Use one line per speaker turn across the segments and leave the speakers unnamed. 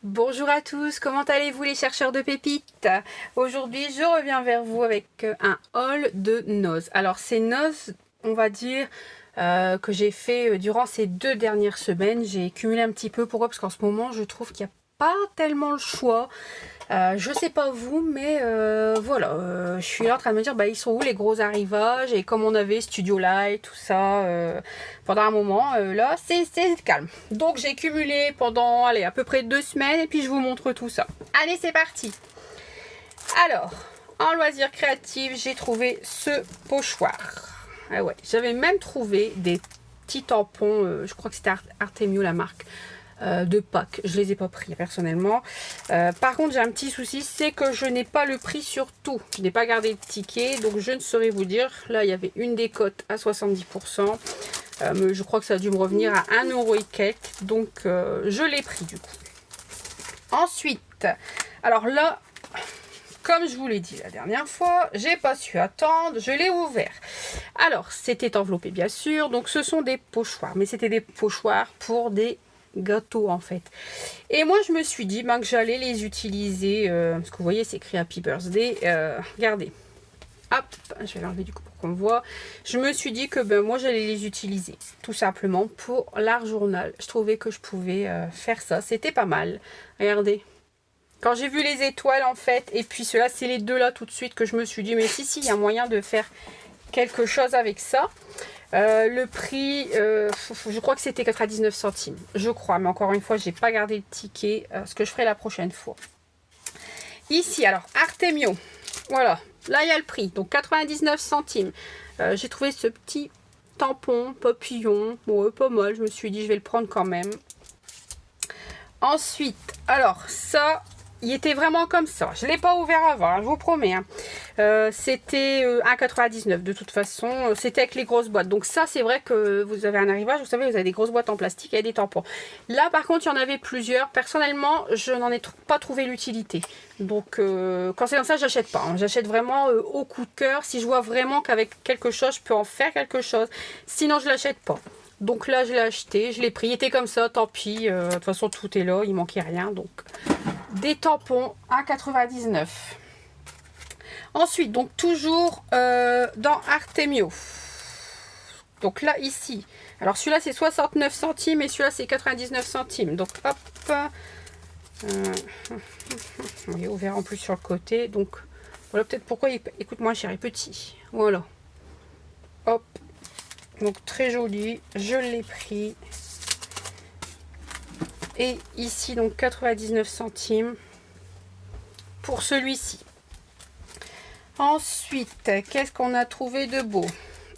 Bonjour à tous, comment allez-vous les chercheurs de pépites? Aujourd'hui je reviens vers vous avec un haul de noz. Alors ces noz, on va dire que j'ai fait durant ces 2 dernières semaines. J'ai cumulé un petit peu, pourquoi? Parce qu'en ce moment je trouve qu'il n'y a pas tellement le choix. Je sais pas vous, mais voilà, je suis là en train de me dire, bah, ils sont où les gros arrivages? Et comme on avait Studio Light, tout ça, pendant un moment, là, c'est calme. Donc j'ai cumulé pendant, allez, à peu près 2 semaines, et puis je vous montre tout ça. Allez, c'est parti. Alors, en loisirs créatifs, j'ai trouvé ce pochoir. Ah ouais, j'avais même trouvé des petits tampons, je crois que c'était Artemio la marque. De Pâques. Je les ai pas pris personnellement. Par contre, j'ai un petit souci, c'est que je n'ai pas le prix sur tout. Je n'ai pas gardé le ticket, donc je ne saurais vous dire. Là, il y avait une décote à 70%. Mais je crois que ça a dû me revenir à 1 € et quelques. Donc, je l'ai pris du coup. Ensuite, alors là, comme je vous l'ai dit la dernière fois, j'ai pas su attendre, je l'ai ouvert. Alors, c'était enveloppé bien sûr, donc ce sont des pochoirs. Mais c'était des pochoirs pour des gâteaux en fait. Et moi je me suis dit que j'allais les utiliser, parce que vous voyez c'est écrit Happy Birthday, regardez, hop, je vais l'enlever du coup pour qu'on voit. Je me suis dit que moi j'allais les utiliser tout simplement pour l'art journal. Je trouvais que je pouvais faire ça, c'était pas mal. Regardez, quand j'ai vu les étoiles en fait, et puis ceux-là c'est les deux là tout de suite que je me suis dit mais si il y a moyen de faire quelque chose avec ça. Le prix, je crois que c'était 99 centimes, je crois, mais encore une fois, j'ai pas gardé le ticket, ce que je ferai la prochaine fois. Ici, alors, Artemio, voilà, là il y a le prix, donc 99 centimes. J'ai trouvé ce petit tampon papillon, bon, pas mal, je me suis dit je vais le prendre quand même. Ensuite, alors ça, il était vraiment comme ça. Je ne l'ai pas ouvert avant, hein, je vous promets. Hein. C'était 1,99 de toute façon. C'était avec les grosses boîtes. Donc ça, c'est vrai que vous avez un arrivage. Vous savez, vous avez des grosses boîtes en plastique et des tampons. Là, par contre, il y en avait plusieurs. Personnellement, je n'en ai pas trouvé l'utilité. Donc, quand c'est comme ça, j'achète pas. Hein. J'achète vraiment au coup de cœur. Si je vois vraiment qu'avec quelque chose, je peux en faire quelque chose. Sinon, je l'achète pas. Donc là, je l'ai acheté, je l'ai pris. Il était comme ça, tant pis. De toute façon, tout est là, il manquait rien. Donc, des tampons à 99. Ensuite, donc toujours dans Artemio. Donc là, ici. Alors celui-là, c'est 69 centimes et celui-là, c'est 99 centimes. Donc hop. Il est ouvert en plus sur le côté. Donc voilà peut-être pourquoi il coûte moins cher et petit. Voilà. Hop. Donc très joli. Je l'ai pris. Et ici, donc 99 centimes pour celui-ci. Ensuite, qu'est-ce qu'on a trouvé de beau?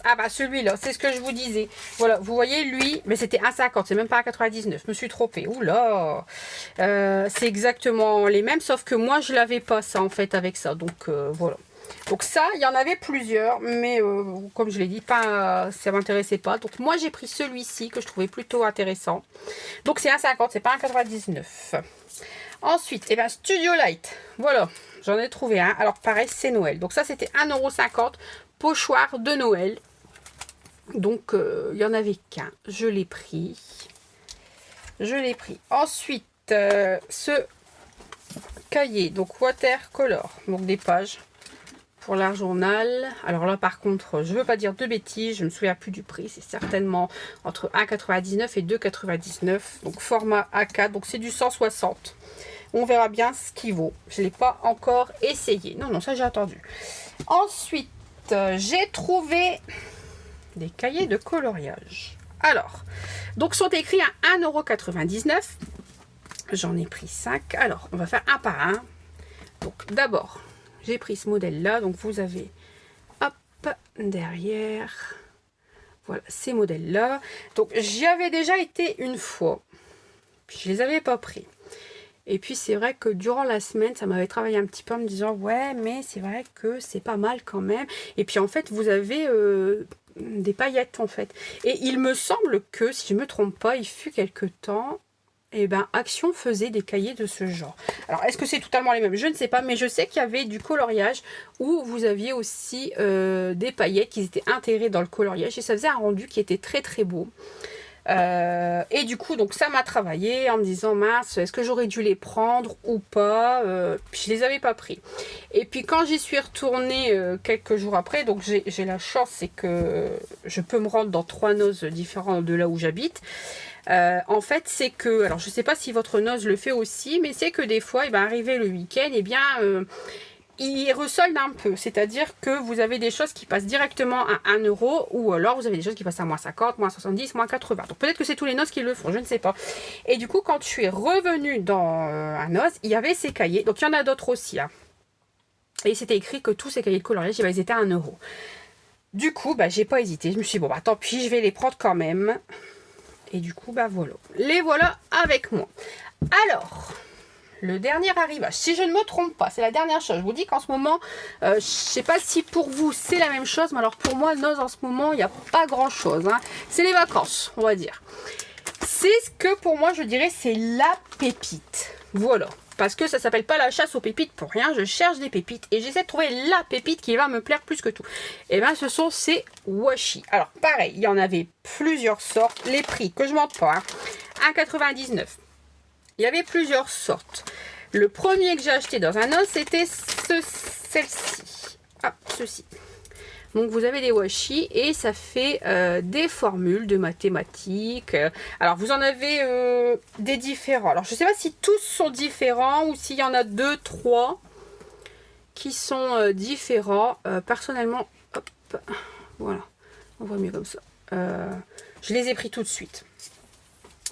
Ah bah celui-là, c'est ce que je vous disais. Voilà, vous voyez lui, mais c'était 1,50, c'est même pas 1,99. Je me suis trompée. Oula, c'est exactement les mêmes, sauf que moi je l'avais pas ça en fait avec ça. Donc voilà. Donc ça, il y en avait plusieurs, mais comme je l'ai dit, pas, ça m'intéressait pas. Donc moi j'ai pris celui-ci que je trouvais plutôt intéressant. Donc c'est 1,50, c'est pas 1,99. Ensuite, eh ben, Studio Light, voilà, j'en ai trouvé un. Alors pareil, c'est Noël. Donc ça, c'était 1,50 €, pochoir de Noël. Donc, il n'y en avait qu'un. Je l'ai pris. Je l'ai pris. Ensuite, ce cahier, donc watercolor, donc des pages pour l'art journal. Alors là, par contre, je ne veux pas dire de bêtises, je ne me souviens plus du prix. C'est certainement entre 1,99 et 2,99. Donc format A4, donc c'est du 160. On verra bien ce qu'il vaut. Je ne l'ai pas encore essayé. Non, ça j'ai attendu. Ensuite, j'ai trouvé des cahiers de coloriage. Alors, donc sont écrits à 1,99 €. J'en ai pris 5. Alors, on va faire un par un. Donc, d'abord, j'ai pris ce modèle-là. Donc, vous avez, hop, derrière, voilà, ces modèles-là. Donc, j'y avais déjà été une fois. Puis, je les avais pas pris. Et puis c'est vrai que durant la semaine, ça m'avait travaillé un petit peu en me disant ouais, mais c'est vrai que c'est pas mal quand même. Et puis en fait, vous avez des paillettes en fait. Et il me semble que, si je me trompe pas, il fut quelque temps, et ben Action faisait des cahiers de ce genre. Alors est-ce que c'est totalement les mêmes? Je ne sais pas, mais je sais qu'il y avait du coloriage où vous aviez aussi des paillettes qui étaient intégrées dans le coloriage et ça faisait un rendu qui était très très beau. Et du coup, donc ça m'a travaillé en me disant mince, est-ce que j'aurais dû les prendre ou pas, puis je les avais pas pris. Et puis quand j'y suis retournée quelques jours après, donc j'ai la chance, c'est que je peux me rendre dans 3 noces différents de là où j'habite. En fait, c'est que, alors je sais pas si votre noce le fait aussi, mais c'est que des fois, il va arriver le week-end, et bien il ressolde un peu, c'est-à-dire que vous avez des choses qui passent directement à 1 euro, ou alors vous avez des choses qui passent à moins 50, moins 70, moins 80. Donc peut-être que c'est tous les noces qui le font, je ne sais pas. Et du coup, quand je suis revenue dans un noce, il y avait ces cahiers, donc il y en a d'autres aussi, hein. Et c'était écrit que tous ces cahiers de coloriage, ils étaient à 1 euro. Du coup, bah, j'ai pas hésité, je me suis dit, bon, bah tant pis, je vais les prendre quand même. Et du coup, bah voilà, les voilà avec moi. Alors, le dernier arrivage, si je ne me trompe pas, c'est la dernière chose. Je vous dis qu'en ce moment, je ne sais pas si pour vous c'est la même chose, mais alors pour moi, Noz en ce moment, il n'y a pas grand chose, hein. C'est les vacances, on va dire. C'est ce que pour moi, je dirais, c'est la pépite. Voilà. Parce que ça s'appelle pas la chasse aux pépites pour rien. Je cherche des pépites et j'essaie de trouver la pépite qui va me plaire plus que tout. Et bien, ce sont ces washi. Alors, pareil, il y en avait plusieurs sortes. Les prix, que je montre pas, hein, 1,99 €. Il y avait plusieurs sortes. Le premier que j'ai acheté dans un os, c'était celle-ci. Ah, ceci. Donc vous avez des washi et ça fait des formules de mathématiques. Alors vous en avez des différents. Alors je ne sais pas si tous sont différents ou s'il y en a 2, 3 qui sont différents. Personnellement, hop, voilà, on voit mieux comme ça. Je les ai pris tout de suite.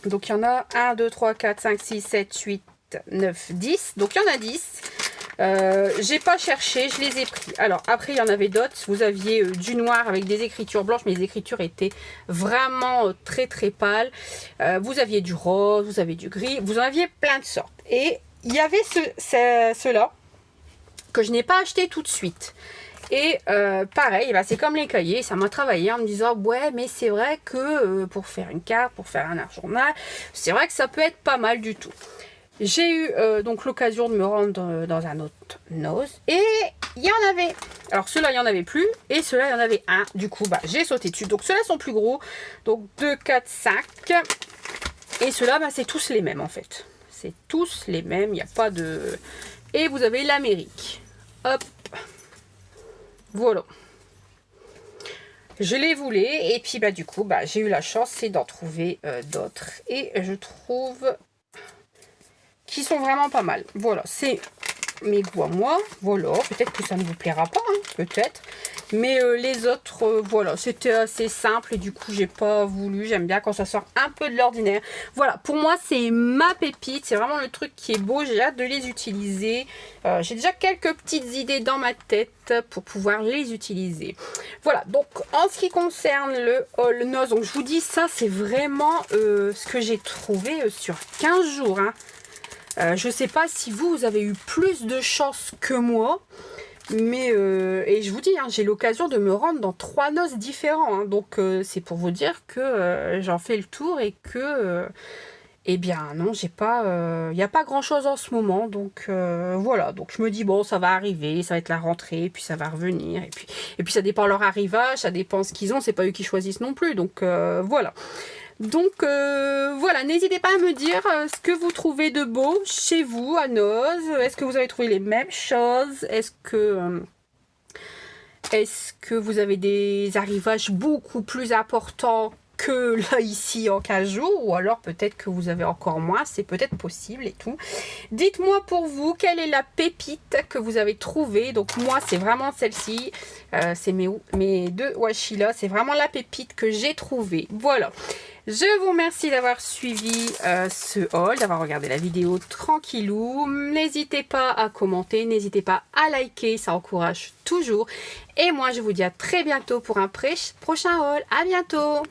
Donc il y en a 1, 2, 3, 4, 5, 6, 7, 8, 9, 10. Donc il y en a 10. J'ai pas cherché, je les ai pris. Alors après il y en avait d'autres. Vous aviez du noir avec des écritures blanches, mais les écritures étaient vraiment très très pâles. Vous aviez du rose, vous avez du gris, vous en aviez plein de sortes. Et il y avait ceux-là que je n'ai pas acheté tout de suite. Et pareil, bah, c'est comme les cahiers, ça m'a travaillé en me disant ouais, mais c'est vrai que pour faire une carte, pour faire un journal, c'est vrai que ça peut être pas mal du tout. J'ai eu donc l'occasion de me rendre dans un autre noz et il y en avait. Alors ceux-là, il n'y en avait plus et ceux-là, il y en avait un. Du coup, bah, j'ai sauté dessus. Donc ceux-là sont plus gros. Donc 2, 4, 5. Et ceux-là, bah, c'est tous les mêmes en fait. C'est tous les mêmes, il n'y a pas de... Et vous avez l'Amérique. Hop. Voilà. Je les voulais et puis bah du coup, bah, j'ai eu la chance, c'est d'en trouver d'autres. Et je trouve... qui sont vraiment pas mal. Voilà, c'est mes goûts à moi. Voilà, peut-être que ça ne vous plaira pas, hein, peut-être. Mais les autres, voilà, c'était assez simple et du coup, j'ai pas voulu. J'aime bien quand ça sort un peu de l'ordinaire. Voilà, pour moi, c'est ma pépite. C'est vraiment le truc qui est beau. J'ai hâte de les utiliser. J'ai déjà quelques petites idées dans ma tête pour pouvoir les utiliser. Voilà, donc en ce qui concerne le All Noz, donc je vous dis, ça, c'est vraiment ce que j'ai trouvé sur 15 jours, hein. Je ne sais pas si vous avez eu plus de chance que moi, mais et je vous dis, hein, j'ai l'occasion de me rendre dans 3 noces différents, hein, donc c'est pour vous dire que j'en fais le tour et que eh bien non, j'ai pas, il n'y a pas grand chose en ce moment, donc voilà, donc je me dis bon, ça va arriver, ça va être la rentrée, puis ça va revenir, et puis ça dépend leur arrivage, ça dépend ce qu'ils ont, c'est pas eux qui choisissent non plus, donc voilà. Donc voilà, n'hésitez pas à me dire ce que vous trouvez de beau chez vous à Noz. Est-ce que vous avez trouvé les mêmes choses? Est-ce que vous avez des arrivages beaucoup plus importants que là ici en 15 jours? Ou alors peut-être que vous avez encore moins, c'est peut-être possible et tout. Dites-moi pour vous, quelle est la pépite que vous avez trouvée? Donc moi, c'est vraiment celle-ci. C'est mes 2 washi là. C'est vraiment la pépite que j'ai trouvée. Voilà. Je vous remercie d'avoir suivi ce haul, d'avoir regardé la vidéo tranquillou. N'hésitez pas à commenter, n'hésitez pas à liker, ça encourage toujours. Et moi, je vous dis à très bientôt pour un prochain haul. À bientôt!